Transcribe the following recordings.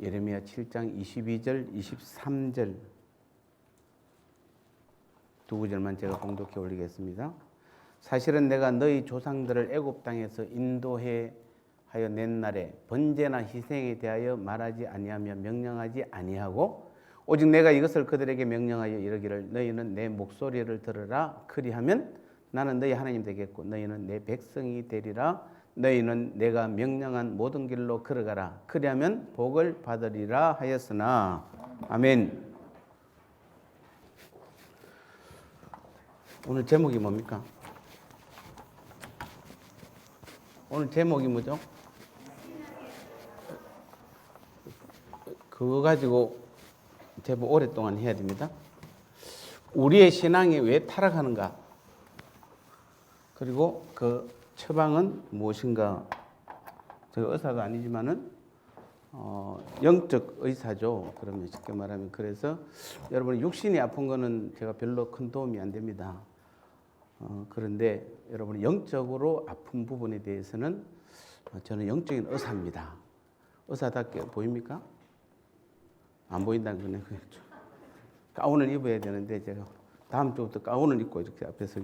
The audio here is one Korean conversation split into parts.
예레미야 7장 22절, 23절 두 구절만 제가 봉독해 올리겠습니다. 사실은 내가 너희 조상들을 애굽 땅에서 인도해 하여 낸 날에 번제나 희생에 대하여 말하지 아니하며 명령하지 아니하고 오직 내가 이것을 그들에게 명령하여 이르기를 너희는 내 목소리를 들으라 그리하면 나는 너희 하나님 되겠고 너희는 내 백성이 되리라. 너희는 내가 명령한 모든 길로 걸어가라 그리하면 복을 받으리라 하였으나. 아멘. 오늘 제목이 뭡니까? 오늘 제목이 뭐죠? 그거 가지고 제법 오랫동안 해야 됩니다. 우리의 신앙이 왜 타락하는가? 그리고 그 처방은 무엇인가? 제가 의사도 아니지만은 영적 의사죠. 그러면 쉽게 말하면 그래서 여러분 육신이 아픈 거는 제가 별로 큰 도움이 안 됩니다. 그런데 여러분 영적으로 아픈 부분에 대해서는 저는 영적인 의사입니다. 의사답게 보입니까? 안 보인다는 거네. 가운을 입어야 되는데 제가 다음 주부터 가운을 입고 이렇게 앞에서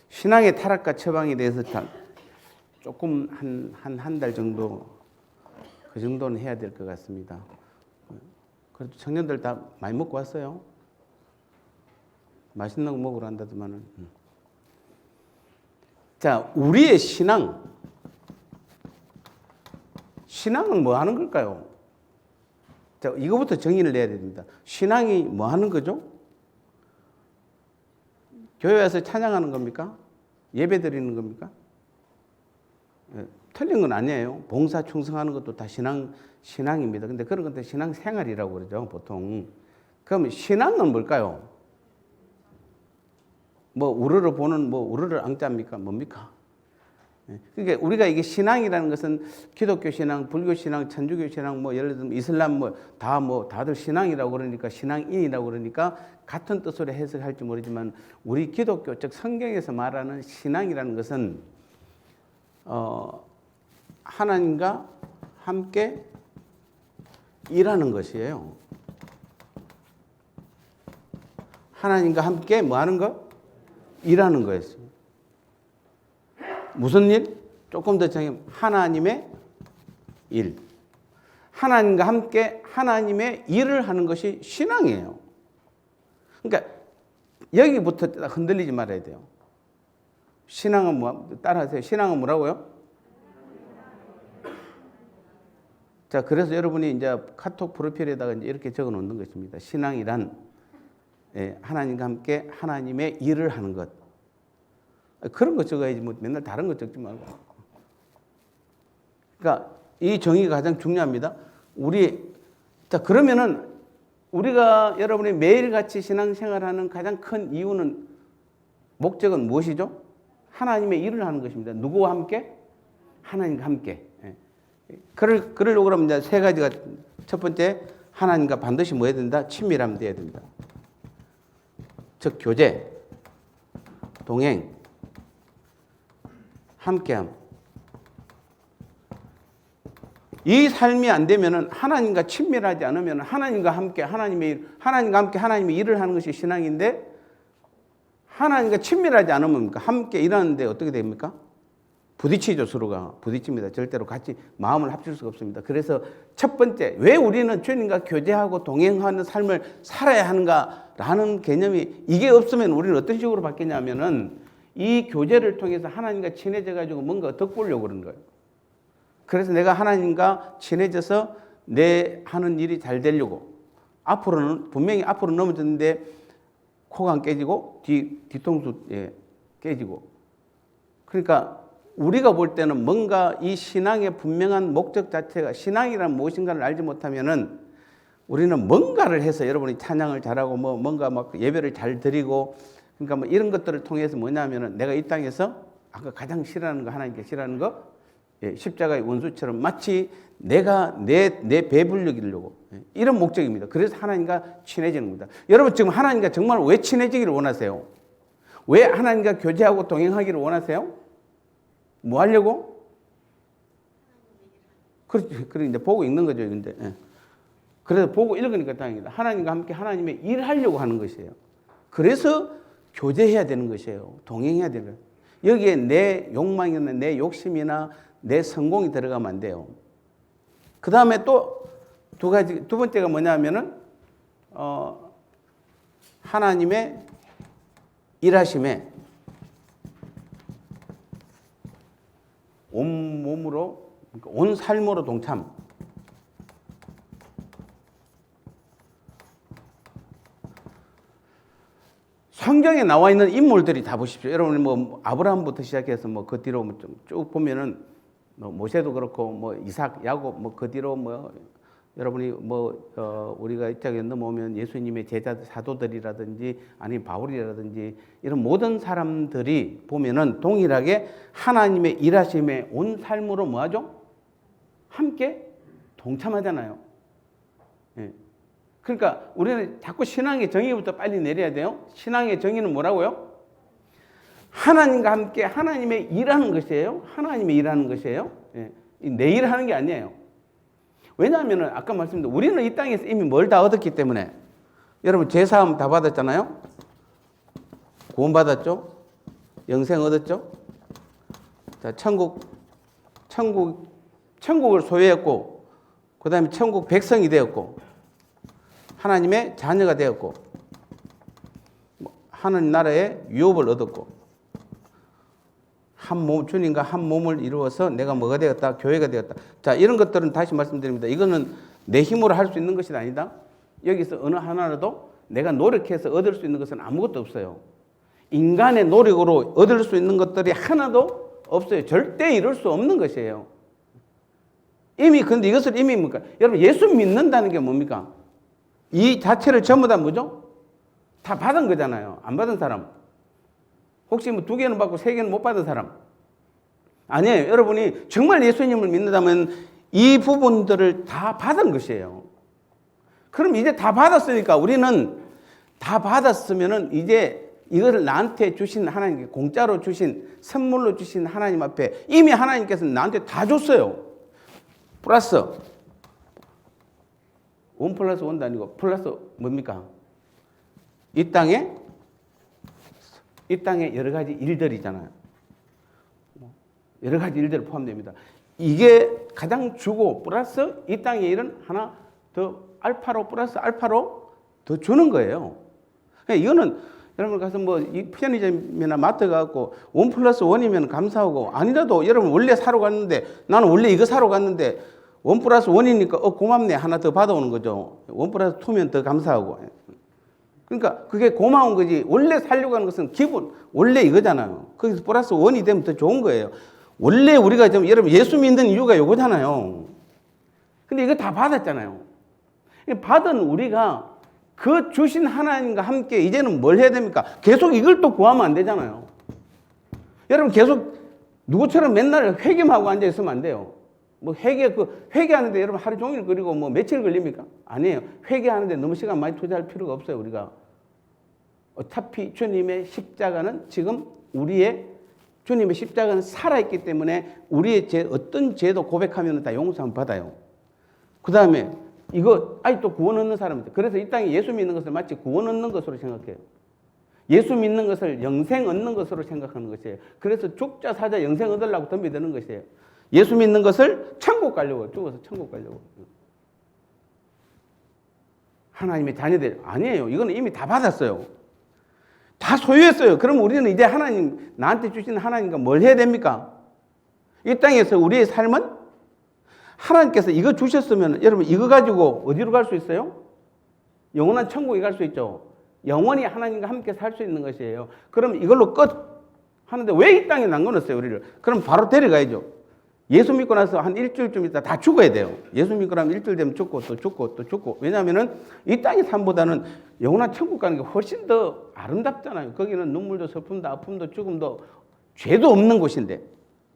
신앙의 타락과 처방에 대해서 조금 한 달 정도 그 정도는 해야 될 것 같습니다. 그래도 청년들 다 많이 먹고 왔어요. 맛있는 거 먹으러 한다더만은. 자, 우리의 신앙은 뭐 하는 걸까요? 자, 이거부터 정의를 내야 됩니다. 신앙이 뭐 하는 거죠? 교회 와서 찬양하는 겁니까? 예배 드리는 겁니까? 틀린 건 아니에요. 봉사 충성하는 것도 다 신앙입니다. 근데 그런 것도 신앙 생활이라고 그러죠, 보통. 그럼 신앙은 뭘까요? 뭐 우르르 보는 우르르 앙자입니까? 뭡니까? 그러니까 우리가 이게 신앙이라는 것은 기독교 신앙, 불교 신앙, 천주교 신앙, 예를 들면 이슬람 다들 신앙이라고 그러니까 신앙인이라고 그러니까 같은 뜻으로 해석할지 모르지만 우리 기독교 즉 성경에서 말하는 신앙이라는 것은 하나님과 함께 일하는 것이에요. 하나님과 함께 뭐 하는 거? 일하는 거였어요. 무슨 일? 조금 더 정해 하나님의 일. 하나님과 함께 하나님의 일을 하는 것이 신앙이에요. 그러니까 여기부터 흔들리지 말아야 돼요. 신앙은 따라하세요. 신앙은 뭐라고요? 자, 그래서 여러분이 이제 카톡 프로필에다가 이제 이렇게 적어 놓는 것입니다. 신앙이란 하나님과 함께 하나님의 일을 하는 것. 그런 거 적어야지 맨날 다른 거 적지 말고. 그러니까 이 정의가 가장 중요합니다. 자, 그러면은 우리가 여러분이 매일같이 신앙생활하는 가장 큰 이유는 목적은 무엇이죠? 하나님의 일을 하는 것입니다. 누구와 함께? 하나님과 함께. 그러려고 그러면 이제 세 가지가 첫 번째 하나님과 반드시 뭐 해야 된다? 친밀함 돼야 됩니다. 즉 교제, 동행, 함께함. 이 삶이 안 되면은 하나님과 친밀하지 않으면 하나님과 함께 하나님의 일을 하는 것이 신앙인데 하나님과 친밀하지 않으면 함께 일하는데 어떻게 됩니까? 부딪히죠. 서로가 부딪힙니다. 절대로 같이 마음을 합칠 수가 없습니다. 그래서 첫 번째 왜 우리는 주님과 교제하고 동행하는 삶을 살아야 하는가라는 개념이 이게 없으면 우리는 어떤 식으로 바뀌냐면은 이 교제를 통해서 하나님과 친해져 가지고 뭔가 덕보려고 그러는 거예요. 그래서 내가 하나님과 친해져서 내 하는 일이 잘 되려고 앞으로는 분명히 앞으로 넘어졌는데 코가 안 깨지고 뒤통수 깨지고 그러니까 우리가 볼 때는 뭔가 이 신앙의 분명한 목적 자체가 신앙이란 무엇인가를 알지 못하면은 우리는 뭔가를 해서 여러분이 찬양을 잘하고 뭔가 예배를 잘 드리고 그러니까 이런 것들을 통해서 뭐냐면은 내가 이 땅에서 아까 가장 싫어하는 거 하나님께 싫어하는 거 십자가의 원수처럼 마치 내가 내 배불리기려고 이런 목적입니다. 그래서 하나님과 친해지는 겁니다. 여러분 지금 하나님과 정말 왜 친해지기를 원하세요? 왜 하나님과 교제하고 동행하기를 원하세요? 뭐 하려고? 그렇죠. 그래 이제 보고 읽는 거죠. 근데 그래서 보고 읽으니까 다행이다. 하나님과 함께 하나님의 일을 하려고 하는 것이에요. 그래서 교제해야 되는 것이에요. 동행해야 되는 거예요. 여기에 내 욕망이나 내 욕심이나 내 성공이 들어가면 안 돼요. 그 다음에 또 두 번째가 뭐냐면은 하나님의 일하심에 온 몸으로, 그러니까 온 삶으로 동참. 성경에 나와 있는 인물들이 다 보십시오. 여러분 뭐 아브라함부터 시작해서 뭐 그 뒤로 쭉 보면은 뭐 모세도 그렇고 뭐 이삭, 야곱 뭐 그 뒤로 뭐 여러분이 뭐 우리가 이쪽에 넘어오면 예수님의 제자들, 사도들이라든지 아니면 바울이라든지 이런 모든 사람들이 보면은 동일하게 하나님의 일하심에 온 삶으로 뭐하죠? 함께 동참하잖아요. 예. 그러니까 우리는 자꾸 신앙의 정의부터 빨리 내려야 돼요. 신앙의 정의는 뭐라고요? 하나님과 함께 하나님의 일하는 것이에요. 하나님의 일하는 것이에요. 예. 내 일하는 게 아니에요. 왜냐하면 아까 말씀드린 우리는 이 땅에서 이미 뭘 다 얻었기 때문에 여러분 제사함 다 받았잖아요. 구원 받았죠. 영생 얻었죠. 자, 천국을 소유했고 그 다음에 천국 백성이 되었고 하나님의 자녀가 되었고 하나님 나라의 유업을 얻었고 한 몸, 주님과 한 몸을 이루어서 내가 뭐가 되었다? 교회가 되었다. 자, 이런 것들은 다시 말씀드립니다. 이거는 내 힘으로 할 수 있는 것이 아니다. 여기서 어느 하나라도 내가 노력해서 얻을 수 있는 것은 아무것도 없어요. 인간의 노력으로 얻을 수 있는 것들이 하나도 없어요. 절대 이룰 수 없는 것이에요. 근데 이것을 이미 뭡니까? 여러분, 예수 믿는다는 게 뭡니까? 이 자체를 전부 다 뭐죠? 다 받은 거잖아요. 안 받은 사람. 혹시 뭐 2개는 받고 3개는 못 받은 사람? 아니에요. 여러분이 정말 예수님을 믿는다면 이 부분들을 다 받은 것이에요. 그럼 이제 다 받았으니까 우리는 다 받았으면은 이제 이것을 나한테 주신 하나님께 공짜로 주신 선물로 주신 하나님 앞에 이미 하나님께서 나한테 다 줬어요. 플러스 1 플러스 1도 아니고 플러스 뭡니까? 이 땅에 여러 가지 일들이잖아요. 여러 가지 일들이 포함됩니다. 이게 가장 주고 플러스 이 땅의 일은 하나 더 알파로 플러스 알파로 더 주는 거예요. 이거는 여러분 가서 뭐 이 편의점이나 마트 가고 1 플러스 1이면 감사하고 아니라도 여러분 원래 사러 갔는데 나는 원래 이거 사러 갔는데 1 플러스 1이니까 고맙네 하나 더 받아오는 거죠. 1 플러스 2면 더 감사하고. 그러니까 그게 고마운 거지. 원래 살려고 하는 것은 기분, 원래 이거잖아요. 거기서 플러스 1이 되면 더 좋은 거예요. 원래 우리가 좀 여러분 예수 믿는 이유가 이거잖아요. 근데 이거 다 받았잖아요. 받은 우리가 그 주신 하나님과 함께 이제는 뭘 해야 됩니까? 계속 이걸 또 구하면 안 되잖아요. 여러분 계속 누구처럼 맨날 회개하고 앉아 있으면 안 돼요. 뭐 회개하는데 여러분 하루 종일 그리고 뭐 며칠 걸립니까? 아니에요. 회개하는데 너무 시간 많이 투자할 필요가 없어요. 우리가 어차피 주님의 십자가는 지금 주님의 십자가는 살아있기 때문에 우리의 어떤 죄도 고백하면 다 용서함 받아요. 그 다음에 이거 아직도 구원 얻는 사람이죠. 그래서 이 땅에 예수 믿는 것을 마치 구원 얻는 것으로 생각해요. 예수 믿는 것을 영생 얻는 것으로 생각하는 것이에요. 그래서 죽자 사자 영생 얻으려고 덤비드는 것이에요. 예수 믿는 것을 천국 가려고, 죽어서 천국 가려고. 하나님의 자녀들 아니에요. 이거는 이미 다 받았어요. 다 소유했어요. 그럼 우리는 이제 나한테 주신 하나님과 뭘 해야 됩니까? 이 땅에서 우리의 삶은 하나님께서 이거 주셨으면 여러분 이거 가지고 어디로 갈 수 있어요? 영원한 천국에 갈 수 있죠. 영원히 하나님과 함께 살 수 있는 것이에요. 그럼 이걸로 끝 하는데 왜 이 땅에 남겨놨어요, 우리를? 그럼 바로 데려가야죠. 예수 믿고 나서 한 일주일쯤 있다 다 죽어야 돼요. 예수 믿고 나면 일주일 되면 죽고 또 죽고 또 죽고. 왜냐하면은 이 땅의 삶보다는 영원한 천국 가는 게 훨씬 더 아름답잖아요. 거기는 눈물도 슬픔도 아픔도 죽음도 죄도 없는 곳인데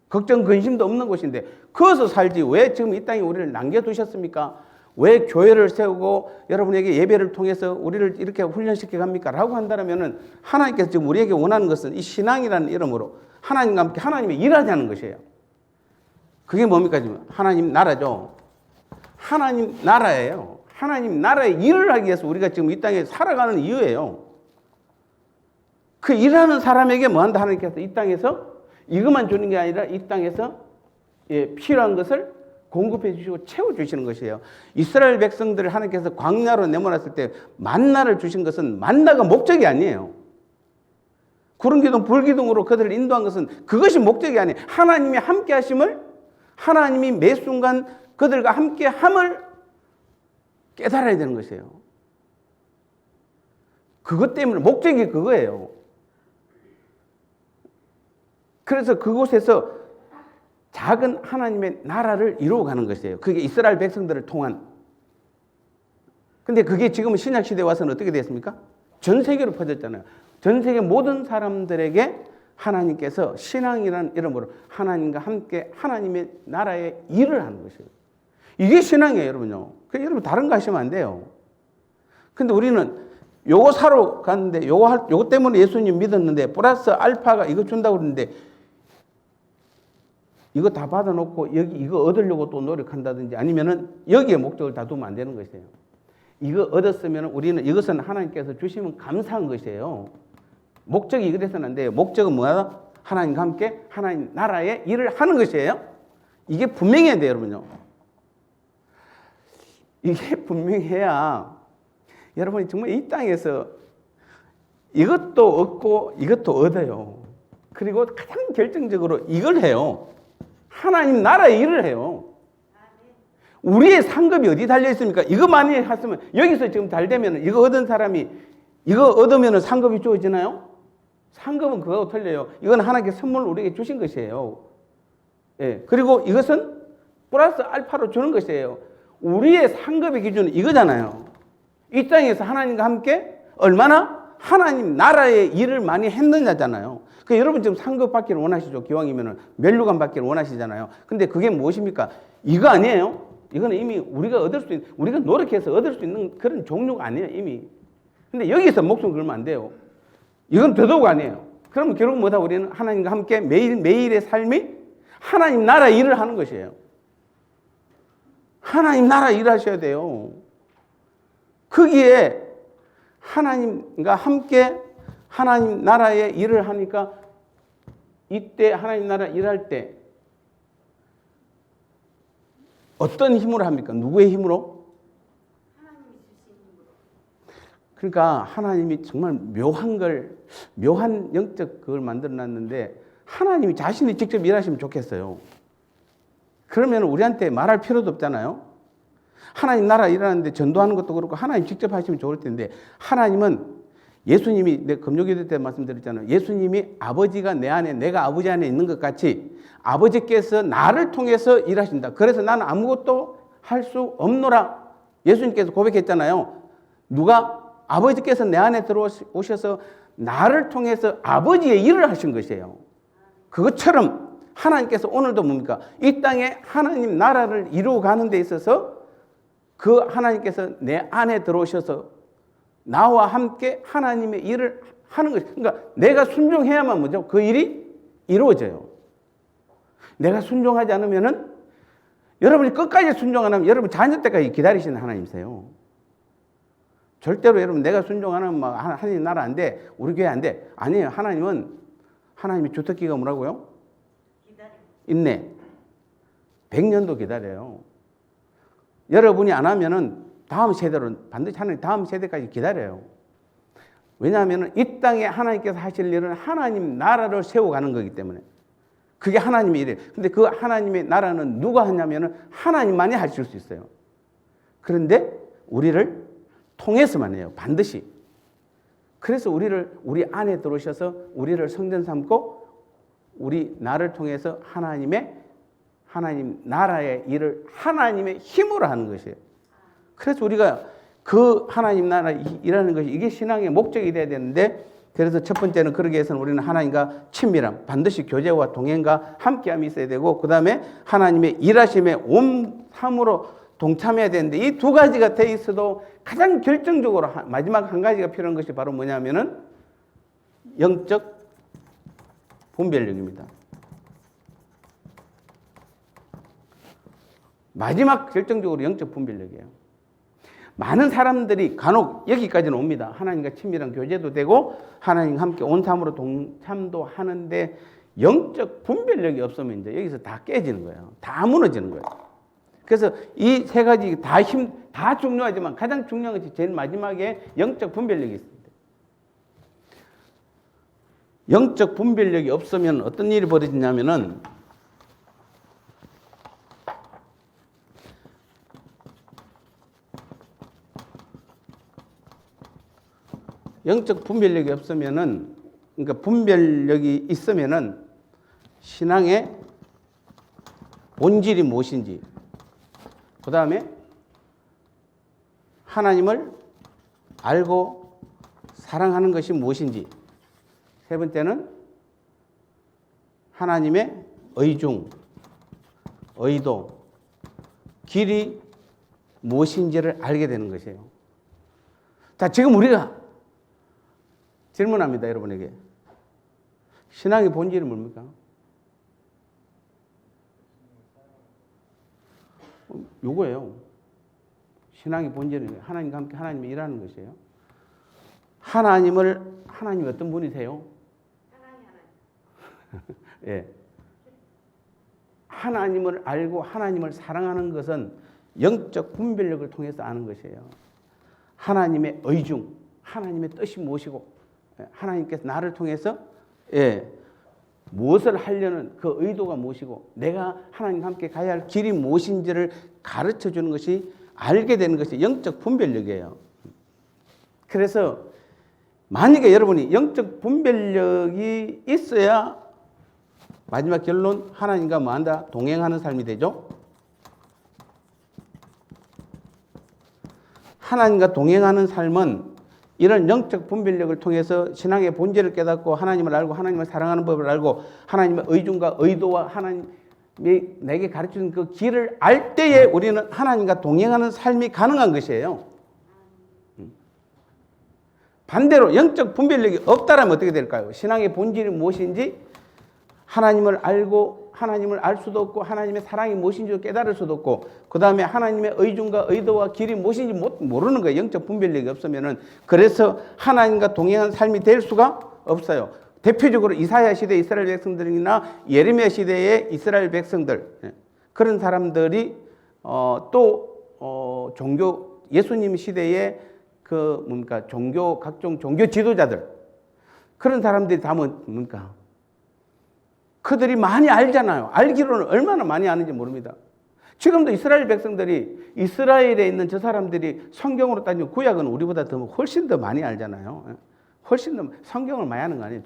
걱정 근심도 없는 곳인데 거기서 살지 왜 지금 이 땅에 우리를 남겨두셨습니까? 왜 교회를 세우고 여러분에게 예배를 통해서 우리를 이렇게 훈련시켜 갑니까? 라고 한다면 하나님께서 지금 우리에게 원하는 것은 이 신앙이라는 이름으로 하나님과 함께 하나님의 일하자는 것이에요. 그게 뭡니까? 지금 하나님 나라죠. 하나님 나라예요. 하나님 나라의 일을 하기 위해서 우리가 지금 이 땅에 살아가는 이유예요. 그 일하는 사람에게 뭐 한다? 하나님께서 이 땅에서 이것만 주는 게 아니라 이 땅에서 필요한 것을 공급해 주시고 채워주시는 것이에요. 이스라엘 백성들을 하나님께서 광야로 내몰았을 때 만나를 주신 것은 만나가 목적이 아니에요. 구름기둥 불기둥으로 그들을 인도한 것은 그것이 목적이 아니에요. 하나님이 함께 하심을, 하나님이 매 순간 그들과 함께 함을 깨달아야 되는 것이에요. 그것 때문에 목적이 그거예요. 그래서 그곳에서 작은 하나님의 나라를 이루어가는 것이에요. 그게 이스라엘 백성들을 통한. 근데 그게 지금 신약시대에 와서는 어떻게 됐습니까? 전 세계로 퍼졌잖아요. 전 세계 모든 사람들에게 하나님께서 신앙이라는 이름으로 하나님과 함께 하나님의 나라의 일을 하는 것이에요. 이게 신앙이에요, 여러분요. 여러분 다른 거 하시면 안 돼요. 근데 우리는 요거 사러 갔는데 요거 때문에 예수님 믿었는데 플러스 알파가 이거 준다고 그러는데 이거 다 받아놓고 여기 이거 얻으려고 또 노력한다든지 아니면은 여기에 목적을 다 두면 안 되는 것이에요. 이거 얻었으면 우리는 이것은 하나님께서 주시면 감사한 것이에요. 목적이 이거 돼서는 안 돼요. 목적은 뭐야? 하나님과 함께 하나님 나라의 일을 하는 것이에요. 이게 분명해야 돼요, 여러분요. 이게 분명해야 여러분이 정말 이 땅에서 이것도 얻고 이것도 얻어요. 그리고 가장 결정적으로 이걸 해요. 하나님 나라의 일을 해요. 우리의 상급이 어디 달려 있습니까? 이거 많이 했으면 여기서 지금 잘 되면 이거 얻은 사람이 이거 얻으면 상급이 주어지나요? 상급은 그거하고 틀려요. 이건 하나님께 선물을 우리에게 주신 것이에요. 예. 그리고 이것은 플러스 알파로 주는 것이에요. 우리의 상급의 기준은 이거잖아요. 이 땅에서 하나님과 함께 얼마나 하나님 나라의 일을 많이 했느냐잖아요. 여러분 지금 상급 받기를 원하시죠? 기왕이면 면류관 받기를 원하시잖아요. 근데 그게 무엇입니까? 이거 아니에요. 이거는 이미 우리가 얻을 수 있는, 우리가 노력해서 얻을 수 있는 그런 종류가 아니에요, 이미. 근데 여기서 목숨 걸면 안 돼요. 이건 더더욱 아니에요. 그러면 결국 뭐다? 우리는 하나님과 함께 매일의 삶이 하나님 나라 일을 하는 것이에요. 하나님 나라 일하셔야 돼요. 거기에 하나님과 함께 하나님 나라의 일을 하니까 이때 하나님 나라 일할 때 어떤 힘으로 합니까? 누구의 힘으로? 하나님이 주신 힘으로. 그러니까 하나님이 정말 묘한 영적 그걸 만들어 놨는데 하나님이 자신이 직접 일하시면 좋겠어요. 그러면 우리한테 말할 필요도 없잖아요. 하나님 나라 일하는데 전도하는 것도 그렇고 하나님 직접 하시면 좋을 텐데 하나님은 예수님이 내 금요기도 때 말씀드렸잖아요. 예수님이 아버지가 내 안에 내가 아버지 안에 있는 것 같이 아버지께서 나를 통해서 일하신다. 그래서 나는 아무것도 할 수 없노라. 예수님께서 고백했잖아요. 누가 아버지께서 내 안에 들어오셔서 나를 통해서 아버지의 일을 하신 것이에요. 그것처럼 하나님께서 오늘도 뭡니까? 이 땅에 하나님 나라를 이루어가는 데 있어서 그 하나님께서 내 안에 들어오셔서 나와 함께 하나님의 일을 하는 것이. 그러니까 내가 순종해야만 뭐죠? 그 일이 이루어져요. 내가 순종하지 않으면은 여러분이 끝까지 순종 안 하면 여러분 자녀 때까지 기다리시는 하나님이세요. 절대로 여러분 내가 순종 안 하면 막 하나님 나라 안 돼. 우리 교회 안 돼. 아니에요. 하나님의 주특기가 뭐라고요? 인내. 100년도 기다려요. 여러분이 안 하면은 다음 세대로 반드시 하나님 다음 세대까지 기다려요. 왜냐하면 이 땅에 하나님께서 하실 일은 하나님 나라를 세워가는 거기 때문에 그게 하나님의 일이에요. 근데 그 하나님의 나라는 누가 하냐면 하나님만이 하실 수 있어요. 그런데 우리를 통해서만 해요. 반드시. 그래서 우리 안에 들어오셔서 우리를 성전 삼고 우리 나를 통해서 하나님 나라의 일을 하나님의 힘으로 하는 것이에요. 그래서 우리가 그 하나님 나라 일하는 것이 이게 신앙의 목적이 돼야 되는데 그래서 첫 번째는 그러기 위해서는 우리는 하나님과 친밀함, 반드시 교제와 동행과 함께함이 있어야 되고 그 다음에 하나님의 일하심에 온 삶으로 동참해야 되는데 이 두 가지가 돼 있어도 가장 결정적으로 마지막 한 가지가 필요한 것이 바로 뭐냐면은 영적 분별력입니다. 마지막 결정적으로 영적 분별력이에요. 많은 사람들이 간혹 여기까지는 옵니다. 하나님과 친밀한 교제도 되고 하나님과 함께 온삼으로 동참도 하는데 영적 분별력이 없으면 이제 여기서 다 깨지는 거예요. 다 무너지는 거예요. 그래서 이 세 가지 다 중요하지만 가장 중요한 것이 제일 마지막에 영적 분별력이 있습니다. 영적 분별력이 없으면 어떤 일이 벌어지냐면은 영적 분별력이 없으면은 그러니까 분별력이 있으면은 신앙의 본질이 무엇인지, 그 다음에 하나님을 알고 사랑하는 것이 무엇인지, 세 번째는 하나님의 의중, 의도, 길이 무엇인지를 알게 되는 것이에요. 자, 지금 우리가 질문합니다, 여러분에게. 신앙의 본질은 뭡니까? 요거예요. 신앙의 본질은 하나님과 함께 하나님이 일하는 것이에요. 하나님이 어떤 분이세요? 예. 하나님을 알고 하나님을 사랑하는 것은 영적 분별력을 통해서 아는 것이에요. 하나님의 의중, 하나님의 뜻이 무엇이고, 하나님께서 나를 통해서 무엇을 하려는 그 의도가 무엇이고 내가 하나님과 함께 가야 할 길이 무엇인지를 가르쳐 주는 것이, 알게 되는 것이 영적 분별력이에요. 그래서 만약에 여러분이 영적 분별력이 있어야 마지막 결론 하나님과 뭐한다? 동행하는 삶이 되죠. 하나님과 동행하는 삶은 이런 영적 분별력을 통해서 신앙의 본질을 깨닫고 하나님을 알고 하나님을 사랑하는 법을 알고 하나님의 의중과 의도와 하나님이 내게 가르치는 그 길을 알 때에 우리는 하나님과 동행하는 삶이 가능한 것이에요. 반대로 영적 분별력이 없다라면 어떻게 될까요? 신앙의 본질이 무엇인지 하나님을 알고 하나님을 알 수도 없고 하나님의 사랑이 무엇인지 깨달을 수도 없고 그 다음에 하나님의 의중과 의도와 길이 무엇인지 모르는 거예요. 영적 분별력이 없으면은. 그래서 하나님과 동행한 삶이 될 수가 없어요. 대표적으로 이사야 시대 이스라엘 백성들이나 예레미야 시대의 이스라엘 백성들, 그런 사람들이 예수님 시대의 각종 종교 지도자들, 그런 사람들이 다 뭡니까? 그들이 많이 알잖아요. 알기로는 얼마나 많이 아는지 모릅니다. 지금도 이스라엘 백성들이, 이스라엘에 있는 저 사람들이 성경으로 따지면 구약은 우리보다 훨씬 더 많이 알잖아요. 훨씬 더 성경을 많이 하는 거 아니에요.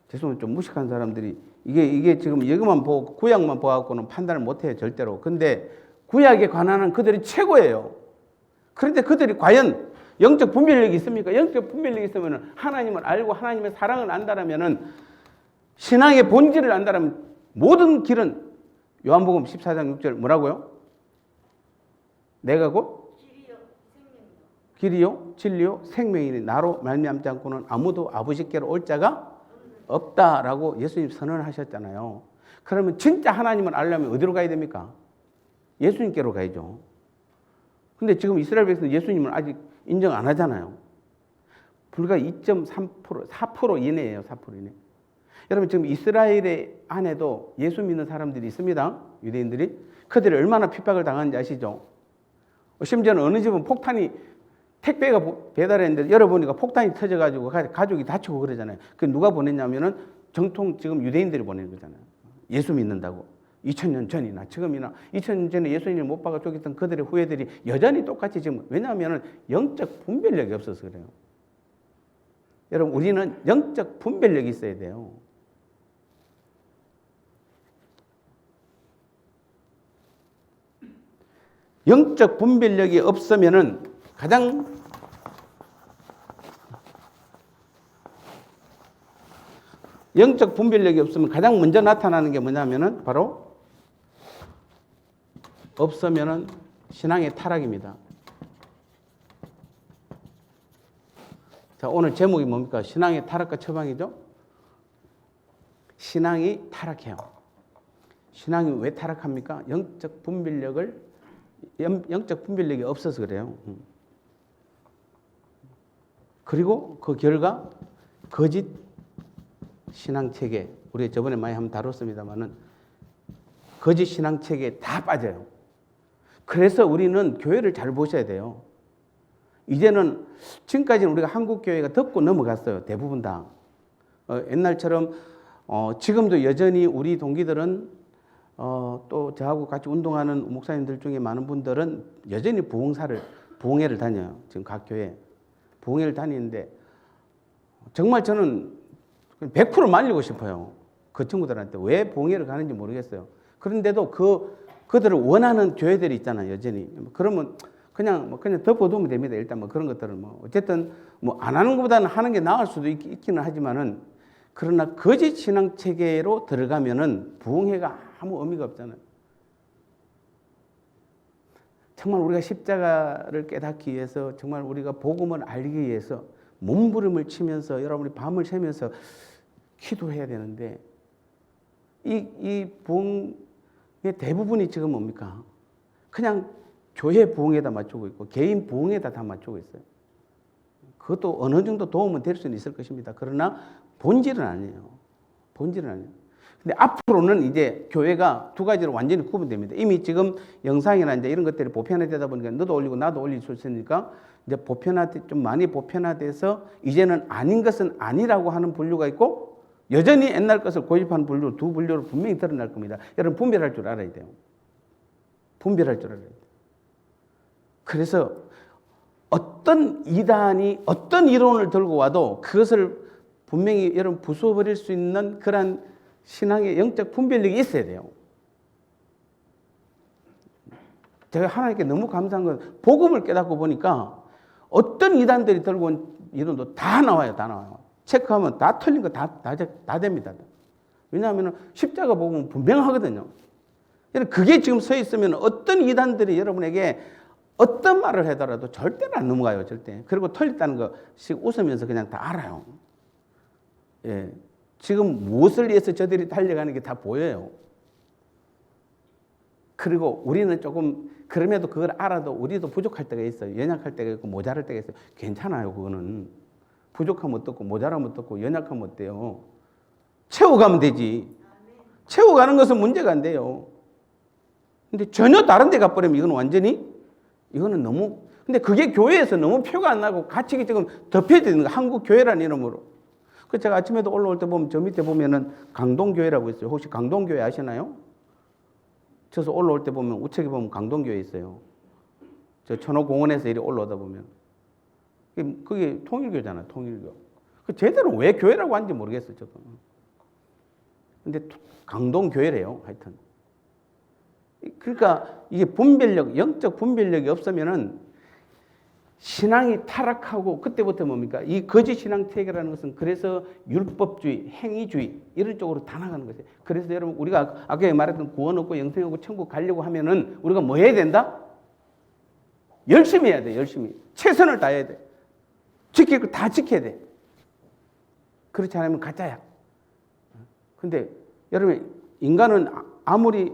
죄송합니다. 좀 무식한 사람들이 이게 지금 이것만 보고 구약만 보고는 판단을 못해요. 절대로. 근데 구약에 관한 한 그들이 최고예요. 그런데 그들이 과연 영적 분별력이 있습니까? 영적 분별력이 있으면 하나님을 알고 하나님의 사랑을 안다라면은, 신앙의 본질을 안다라면 모든 길은, 요한복음 14장 6절 뭐라고요? 내가 곧 길이요 진리요 생명이니 나로 말미암지 않고는 아무도 아버지께로 올 자가 없다라고 예수님 선언하셨잖아요. 그러면 진짜 하나님을 알려면 어디로 가야 됩니까? 예수님께로 가야죠. 근데 지금 이스라엘 백성은 예수님을 아직 인정 안 하잖아요. 불과 2.3%, 4% 이내예요. 4% 이내. 여러분, 지금 이스라엘 안에도 예수 믿는 사람들이 있습니다. 유대인들이. 그들이 얼마나 핍박을 당하는지 아시죠? 심지어는 어느 집은 택배가 배달했는데 열어보니까 폭탄이 터져가지고 가족이 다치고 그러잖아요. 그 누가 보냈냐면은 정통 지금 유대인들이 보낸 거잖아요. 예수 믿는다고. 2000년 전이나 지금이나 2000년 전에 예수님을 못 박아 죽였던 그들의 후예들이 여전히 똑같이 지금, 왜냐하면 영적 분별력이 없어서 그래요. 여러분, 우리는 영적 분별력이 있어야 돼요. 영적 분별력이 없으면은 가장 영적 분별력이 없으면 가장 먼저 나타나는 게 뭐냐면은 바로 없으면은 신앙의 타락입니다. 자, 오늘 제목이 뭡니까? 신앙의 타락과 처방이죠? 신앙이 타락해요. 신앙이 왜 타락합니까? 영적 분별력이 없어서 그래요. 그리고 그 결과 거짓 신앙체계, 우리 저번에 많이 한번 다뤘습니다만은 거짓 신앙체계에 다 빠져요. 그래서 우리는 교회를 잘 보셔야 돼요. 이제는 지금까지는 우리가 한국 교회가 덮고 넘어갔어요. 대부분 다. 옛날처럼 지금도 여전히 우리 동기들은 또 저하고 같이 운동하는 목사님들 중에 많은 분들은 여전히 부흥회를 다녀요. 지금 각 교회 부흥회를 다니는데 정말 저는 100% 말리고 싶어요. 그 친구들한테 왜 부흥회를 가는지 모르겠어요. 그런데도 그들을 원하는 교회들이 있잖아요. 여전히. 그러면 그냥 덮어두면 됩니다. 일단 그런 것들은 어쨌든 안 하는 것보다는 하는 게 나을 수도 있기는 하지만은 그러나 거짓 신앙 체계로 들어가면은 부흥회가 아무 의미가 없잖아요. 정말 우리가 십자가를 깨닫기 위해서, 정말 우리가 복음을 알기 위해서 몸부림을 치면서 여러분이 밤을 새면서 기도해야 되는데 이 부흥의 대부분이 지금 뭡니까? 그냥 교회 부흥에다 맞추고 있고 개인 부흥에다 다 맞추고 있어요. 그것도 어느 정도 도움은 될 수는 있을 것입니다. 그러나 본질은 아니에요. 본질은 아니에요. 근데 앞으로는 이제 교회가 두 가지로 완전히 구분됩니다. 이미 지금 영상이나 이제 이런 것들이 보편화되다 보니까 너도 올리고 나도 올릴 수 있으니까 이제 좀 많이 보편화돼서 이제는 아닌 것은 아니라고 하는 분류가 있고 여전히 옛날 것을 고집하는 분류, 두 분류로 분명히 드러날 겁니다. 여러분 분별할 줄 알아야 돼요. 분별할 줄 알아야 돼요. 그래서 어떤 이단이 어떤 이론을 들고 와도 그것을 분명히 여러분 부숴버릴 수 있는 그런 신앙의 영적 분별력이 있어야 돼요. 제가 하나님께 너무 감사한 건 복음을 깨닫고 보니까 어떤 이단들이 들고 온 이론도 다 나와요. 다 나와요. 체크하면 다 틀린 거 다 됩니다. 왜냐하면 십자가 복음은 분명하거든요. 그게 지금 서 있으면 어떤 이단들이 여러분에게 어떤 말을 하더라도 절대로 안 넘어가요. 절대. 그리고 틀렸다는 것씩 웃으면서 그냥 다 알아요. 예. 지금 무엇을 위해서 저들이 달려가는 게 다 보여요. 그리고 우리는 조금 그럼에도 그걸 알아도 우리도 부족할 때가 있어요. 연약할 때가 있고 모자랄 때가 있어요. 괜찮아요. 그거는. 부족하면 어떻고 모자라면 어떻고 연약하면 어때요. 채워가면 되지. 채워가는 것은 문제가 안 돼요. 근데 전혀 다른 데 가버리면 이건 완전히 이거는 너무, 근데 그게 교회에서 너무 표가 안 나고 같이 지금 덮여져 있는 거, 한국 교회라는 이름으로. 그 제가 아침에도 올라올 때 보면 저 밑에 보면은 강동교회라고 있어요. 혹시 강동교회 아시나요? 저서 올라올 때 보면 우측에 보면 강동교회 있어요. 저 천호공원에서 이리 올라오다 보면. 그게 통일교잖아요. 통일교. 그 제대로 왜 교회라고 하는지 모르겠어요. 저도. 근데 강동교회래요. 하여튼. 그러니까 이게 영적 분별력이 없으면은 신앙이 타락하고 그때부터 뭡니까? 이 거짓 신앙 체계라는 것은 그래서 율법주의, 행위주의 이런 쪽으로 다 나가는 것이에요. 그래서 여러분 우리가 아까 말했던 구원 얻고 영생 얻고 천국 가려고 하면은 우리가 뭐 해야 된다? 열심히 해야 돼. 열심히. 최선을 다해야 돼. 지킬 거 다 지켜야 돼. 그렇지 않으면 가짜야. 근데 여러분 인간은 아무리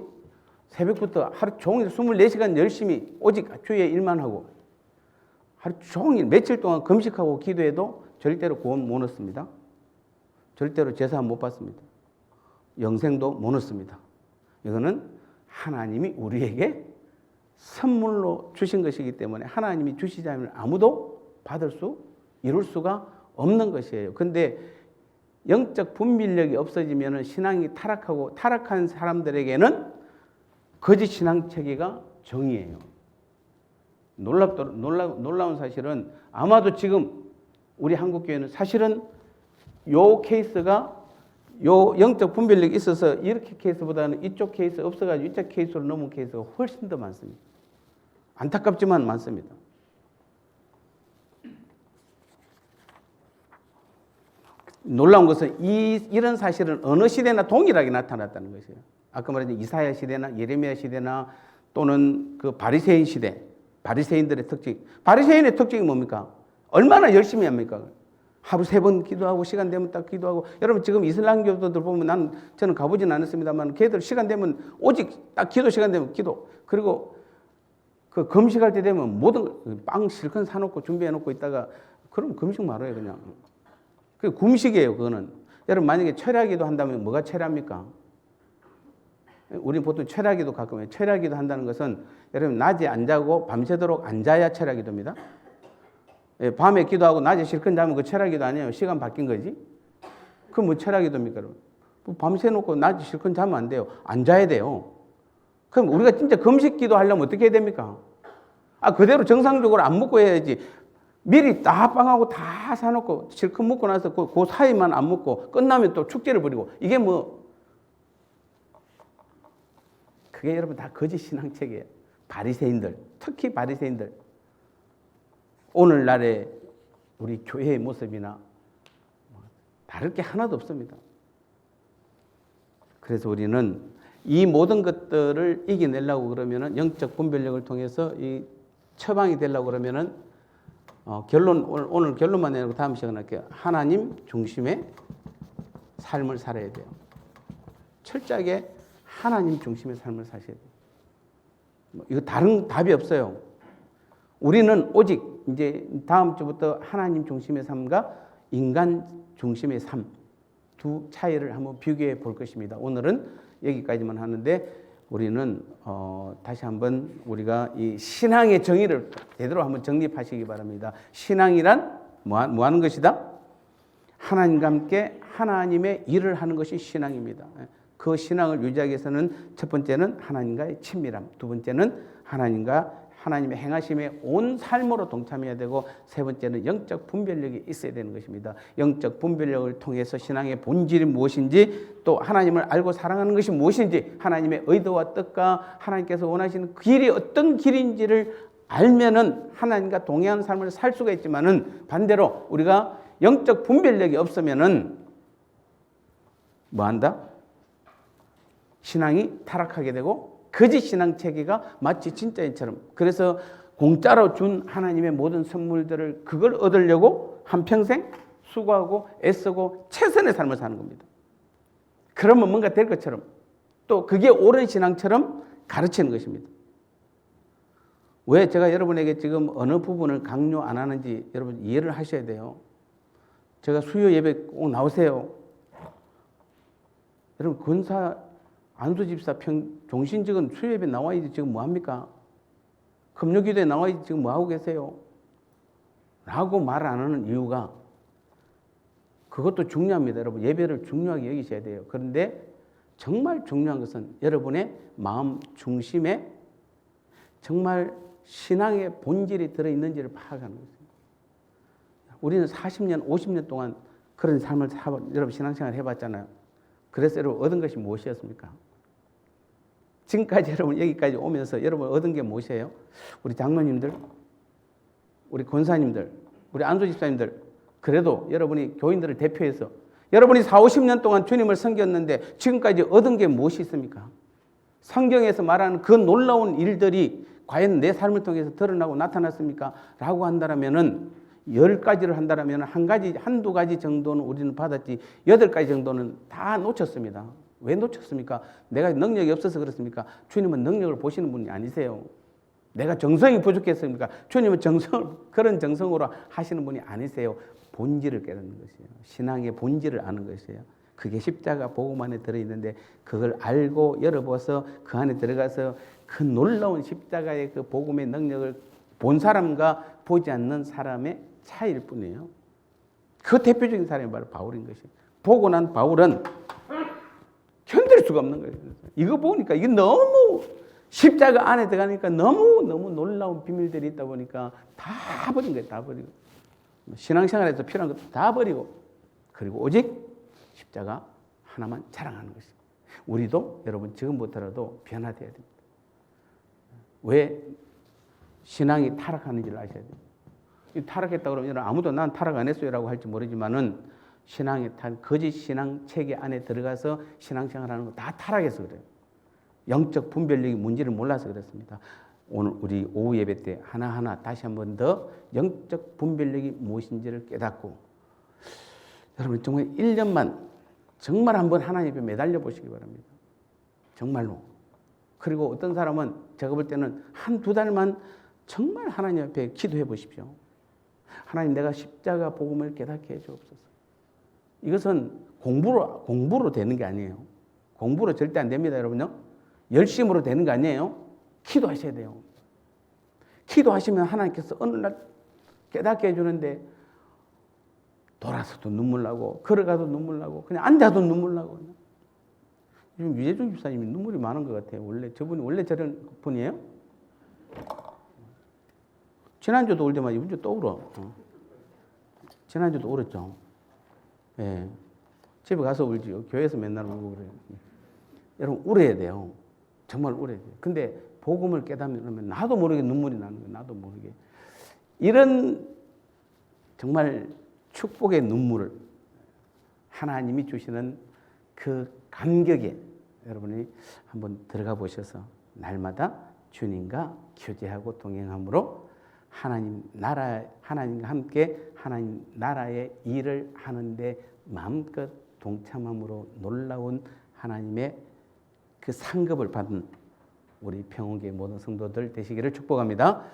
새벽부터 하루 종일 24시간 열심히 오직 주의 일만 하고 하루 종일 며칠 동안 금식하고 기도해도 절대로 구원 못 얻습니다. 절대로 제사 못 받습니다. 영생도 못 얻습니다. 이거는 하나님이 우리에게 선물로 주신 것이기 때문에 하나님이 주시지 않으면 아무도 이룰 수가 없는 것이에요. 그런데 영적 분별력이 없어지면 신앙이 타락하고 타락한 사람들에게는 거짓 신앙 체계가 정의예요. 놀라운 사실은 아마도 지금 우리 한국교회는 사실은 요 케이스가 요 영적 분별력이 있어서 이렇게 케이스보다는 이쪽 케이스 없어가지고 이쪽 케이스로 넘은 케이스가 훨씬 더 많습니다. 안타깝지만 많습니다. 놀라운 것은 이런 사실은 어느 시대나 동일하게 나타났다는 것이에요. 아까 말했던 이사야 시대나 예레미야 시대나 또는 그 바리새인 시대, 바리새인들의 특징. 바리새인의 특징이 뭡니까? 얼마나 열심히 합니까? 하루 3번 기도하고 시간 되면 딱 기도하고. 여러분 지금 이슬람교도들 보면 저는 가보진 않았습니다만 걔들 시간 되면 오직 딱 기도 시간 되면 기도. 그리고 그 금식할 때 되면 모든 빵 실컷 사놓고 준비해놓고 있다가 그럼 금식 말아요 그냥. 그게 금식이에요 그거는. 여러분 만약에 철야기도 한다면 뭐가 철야입니까? 우리는 보통 철야기도 가끔 해요. 철야기도 한다는 것은 여러분 낮에 안 자고 밤새도록 안 자야 철야기도입니다. 밤에 기도하고 낮에 실컷 자면 그 철야기도 아니에요. 시간 바뀐 거지. 그럼 뭐 철야기도입니까? 밤새 놓고 낮에 실컷 자면 안 돼요. 안 자야 돼요. 그럼 우리가 진짜 금식 기도하려면 어떻게 해야 됩니까? 그대로 정상적으로 안 먹고 해야지. 미리 다 빵하고 다 사놓고 실컷 먹고 나서 그 사이만 안 먹고 끝나면 또 축제를 벌이고. 이게 뭐 그게 여러분 다 거짓 신앙책이에요. 바리새인들, 특히 바리새인들. 오늘날의 우리 교회의 모습이나 다를 게 하나도 없습니다. 그래서 우리는 이 모든 것들을 이겨내려고 그러면은 영적 분별력을 통해서 이 처방이 되려고 그러면은 오늘 결론만 내놓고 다음 시간에 할게요. 하나님 중심의 삶을 살아야 돼요. 철저하게 하나님 중심의 삶을 사셔야 돼요. 이거 다른 답이 없어요. 우리는 오직 이제 다음 주부터 하나님 중심의 삶과 인간 중심의 삶 두 차이를 한번 비교해 볼 것입니다. 오늘은 여기까지만 하는데 우리는 다시 한번 우리가 이 신앙의 정의를 제대로 한번 정립하시기 바랍니다. 신앙이란 뭐 하는 것이다? 하나님과 함께 하나님의 일을 하는 것이 신앙입니다. 그 신앙을 유지하기 위해서는 첫 번째는 하나님과의 친밀함, 두 번째는 하나님의 행하심에 온 삶으로 동참해야 되고 세 번째는 영적 분별력이 있어야 되는 것입니다. 영적 분별력을 통해서 신앙의 본질이 무엇인지 또 하나님을 알고 사랑하는 것이 무엇인지 하나님의 의도와 뜻과 하나님께서 원하시는 길이 어떤 길인지를 알면은 하나님과 동행하는 삶을 살 수가 있지만은 반대로 우리가 영적 분별력이 없으면은 뭐 한다? 신앙이 타락하게 되고 거짓 신앙 체계가 마치 진짜인처럼 그래서 공짜로 준 하나님의 모든 선물들을 그걸 얻으려고 한평생 수고하고 애쓰고 최선의 삶을 사는 겁니다. 그러면 뭔가 될 것처럼 또 그게 옳은 신앙처럼 가르치는 것입니다. 왜 제가 여러분에게 지금 어느 부분을 강요 안 하는지 여러분 이해를 하셔야 돼요. 제가 수요 예배 꼭 나오세요. 여러분 권사 안수집사 종신직은 수요예배 나와야지 지금 뭐합니까? 금요기도에 나와야지 지금 뭐하고 계세요? 라고 말 안 하는 이유가 그것도 중요합니다. 여러분 예배를 중요하게 여기셔야 돼요. 그런데 정말 중요한 것은 여러분의 마음 중심에 정말 신앙의 본질이 들어있는지를 파악하는 것입니다. 우리는 40년, 50년 동안 그런 삶을 여러분 신앙생활 해봤잖아요. 그래서 여러분 얻은 것이 무엇이었습니까? 지금까지 여러분 여기까지 오면서 여러분 얻은 게 무엇이에요? 우리 장로님들, 우리 권사님들, 우리 안수집사님들 그래도 여러분이 교인들을 대표해서 여러분이 40, 50년 동안 주님을 섬겼는데 지금까지 얻은 게 무엇이 있습니까? 성경에서 말하는 그 놀라운 일들이 과연 내 삶을 통해서 드러나고 나타났습니까? 라고 한다면은 10가지를 한다면 한두 가지 정도는 우리는 받았지 8가지 정도는 다 놓쳤습니다. 왜 놓쳤습니까? 내가 능력이 없어서 그렇습니까? 주님은 능력을 보시는 분이 아니세요. 내가 정성이 부족했습니까? 주님은 그런 정성으로 하시는 분이 아니세요. 본질을 깨닫는 것이에요. 신앙의 본질을 아는 것이에요. 그게 십자가 복음 안에 들어있는데 그걸 알고 열어봐서 그 안에 들어가서 그 놀라운 십자가의 그 복음의 능력을 본 사람과 보지 않는 사람의 차이일 뿐이에요. 그 대표적인 사람이 바로 바울인 것이에요. 보고 난 바울은 견딜 수가 없는 거예요. 이거 보니까 이게 너무 십자가 안에 들어가니까 너무 놀라운 비밀들이 있다 보니까 다 버린 거예요. 다 버리고 신앙생활에서 필요한 것도 다 버리고 그리고 오직 십자가 하나만 자랑하는 것입니다. 우리도 여러분 지금부터라도 변화되어야 됩니다. 왜 신앙이 타락하는지를 아셔야 됩니다. 타락했다 그러면 아무도 난 타락 안 했어요 라고 할지 모르지만은 거짓 신앙 체계 안에 들어가서 신앙생활 하는 거 다 타락해서 그래요. 영적 분별력이 뭔지를 몰라서 그렇습니다. 오늘 우리 오후 예배 때 하나하나 다시 한 번 더 영적 분별력이 무엇인지를 깨닫고 여러분 정말 1년만 정말 한번 하나님 앞에 매달려 보시기 바랍니다. 정말로. 그리고 어떤 사람은 제가 볼 때는 한두 달만 정말 하나님 앞에 기도해 보십시오. 하나님 내가 십자가 복음을 깨닫게 해 주옵소서. 이것은 공부로 되는 게 아니에요. 공부로 절대 안 됩니다, 여러분요. 열심으로 되는 거 아니에요. 기도하셔야 돼요. 기도하시면 하나님께서 어느 날 깨닫게 해주는데 돌아서도 눈물 나고 걸어가도 눈물 나고 그냥 앉아도 눈물 나고. 지금 유재중 집사님이 눈물이 많은 것 같아요. 저분이 원래 저런 분이에요? 지난주도 울더만 이번 주 또 울어. 지난주도 울었죠. 예. 집에 가서 울지요. 교회에서 맨날 울고 그래요. 여러분 울어야 돼요. 정말 울어야 돼요. 근데 복음을 깨닫으면 나도 모르게 눈물이 나는 거예요. 나도 모르게. 이런 정말 축복의 눈물을 하나님이 주시는 그 감격에 여러분이 한번 들어가 보셔서 날마다 주님과 교제하고 동행함으로 하나님과 함께 하나님 나라의 일을 하는데 마음껏 동참함으로 놀라운 하나님의 그 상급을 받은 우리 평온교회 모든 성도들 되시기를 축복합니다.